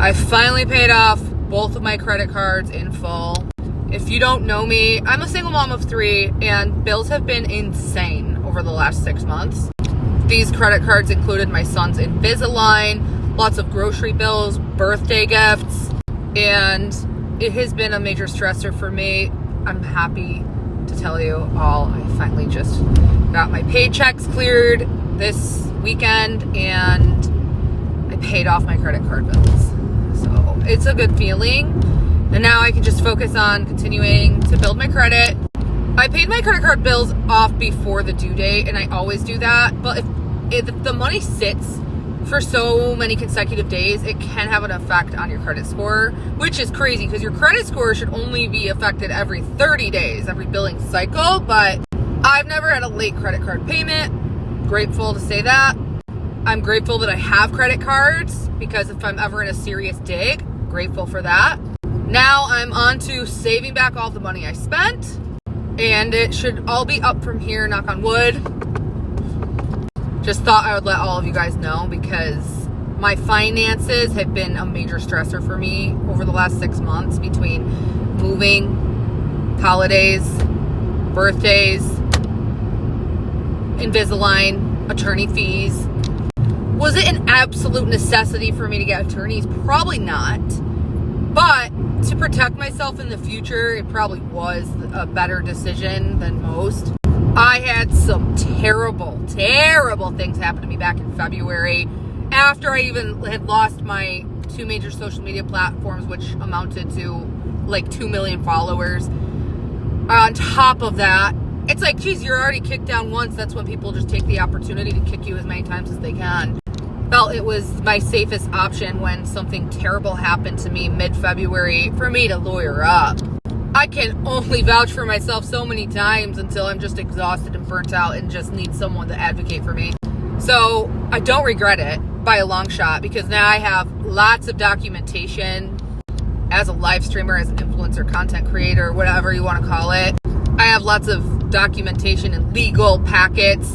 I finally paid off both of my credit cards in full. If you don't know me, I'm a single mom of 3, and bills have been insane over the last 6 months. These credit cards included my son's Invisalign, lots of grocery bills, birthday gifts, and it has been a major stressor for me. I'm happy to tell you all, I finally just got my paychecks cleared this weekend, and I paid off my credit card bills. So it's a good feeling. And now I can just focus on continuing to build my credit. I paid my credit card bills off before the due date, and I always do that. But if the money sits for so many consecutive days, it can have an effect on your credit score, which is crazy because your credit score should only be affected every 30 days, every billing cycle. But I've never had a late credit card payment. Grateful to say that. I'm grateful that I have credit cards because if I'm ever in a serious dig, grateful for that. Now I'm on to saving back all the money I spent, and it should all be up from here, knock on wood. Just thought I would let all of you guys know because my finances have been a major stressor for me over the last 6 months between moving, holidays, birthdays, Invisalign, attorney fees. Was it an absolute necessity for me to get attorneys? Probably not. But to protect myself in the future, it probably was a better decision than most. I had some terrible things happen to me back in February after I even had lost my 2 major social media platforms, which amounted to like 2 million followers. On top of that, it's like, geez, you're already kicked down once. That's when people just take the opportunity to kick you as many times as they can. Felt it was my safest option when something terrible happened to me mid-February for me to lawyer up. I can only vouch for myself so many times until I'm just exhausted and burnt out and just need someone to advocate for me. So I don't regret it by a long shot because now I have lots of documentation as a live streamer, as an influencer, content creator, whatever you want to call it. I have lots of documentation and legal packets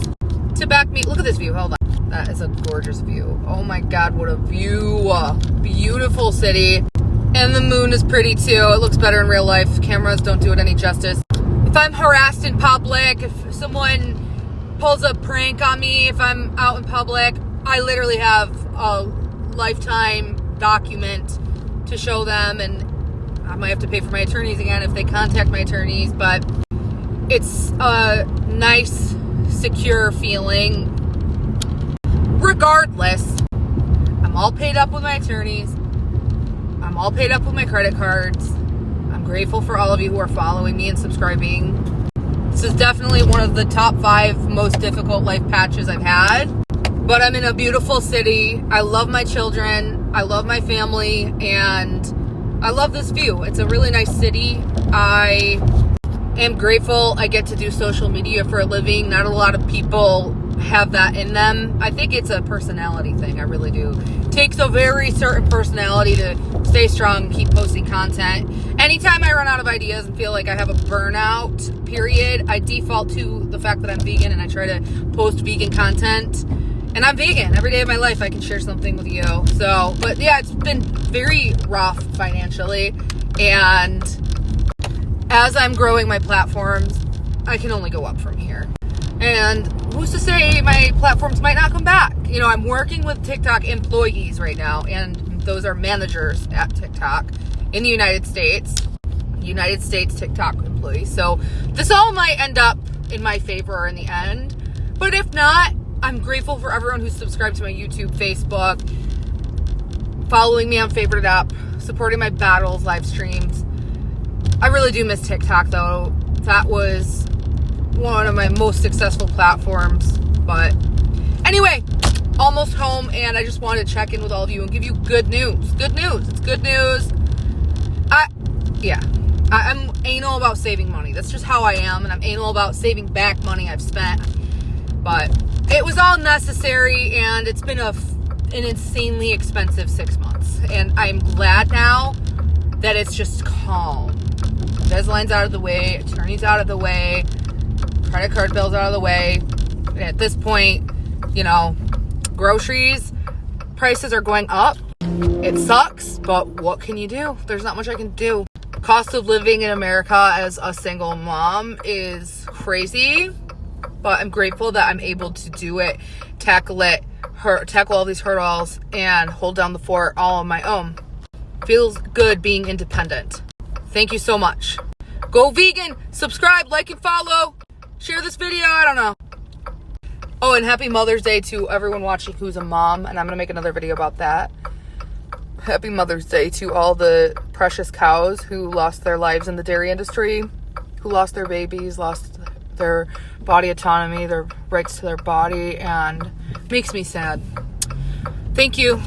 to back me. Look at this view. Hold on. That is a gorgeous view. Oh my God, what a view. Beautiful city. And the moon is pretty too. It looks better in real life. Cameras don't do it any justice. If I'm harassed in public, if someone pulls a prank on me, if I'm out in public, I literally have a lifetime document to show them, and I might have to pay for my attorneys again if they contact my attorneys, but it's a nice, secure feeling. Regardless, I'm all paid up with my attorneys. I'm all paid up with my credit cards. I'm grateful for all of you who are following me and subscribing. This is definitely one of the top 5 most difficult life patches I've had. But I'm in a beautiful city. I love my children. I love my family. And I love this view. It's a really nice city. I am grateful I get to do social media for a living. Not a lot of people have that in them. I think it's a personality thing. I really do. It takes a very certain personality to stay strong and keep posting content. Anytime I run out of ideas and feel like I have a burnout period, I default to the fact that I'm vegan and I try to post vegan content. And I'm vegan. Every day of my life I can share something with you. So, but yeah, it's been very rough financially. And as I'm growing my platforms, I can only go up from here. And who's to say my platforms might not come back? You know, I'm working with TikTok employees right now, and those are managers at TikTok in the United States TikTok employees. So this all might end up in my favor in the end. But if not, I'm grateful for everyone who's subscribed to my YouTube, Facebook, following me on Favorite Up, supporting my battles, live streams. I really do miss TikTok though. That was one of my most successful platforms. But anyway, almost home, and I just wanted to check in with all of you and give you good news. Good news. It's good news. I'm anal about saving money. That's just how I am, and I'm anal about saving back money I've spent. But it was all necessary, and it's been an insanely expensive 6 months. And I'm glad now that it's just calm. Deadline's out of the way, attorney's out of the way, credit card bills out of the way. And at this point, you know, groceries prices are going up. It sucks, But what can you do? There's not much I can do. Cost of living in America as a single mom is crazy, but I'm grateful that I'm able to do it, tackle all these hurdles, and hold down the fort all on my own. Feels good being independent. Thank you so much. Go vegan, subscribe, like, and follow. Share this video, I don't know. Oh, and happy Mother's Day to everyone watching who's a mom, and I'm going to make another video about that. Happy Mother's Day to all the precious cows who lost their lives in the dairy industry, who lost their babies, lost their body autonomy, their rights to their body, and makes me sad. Thank you.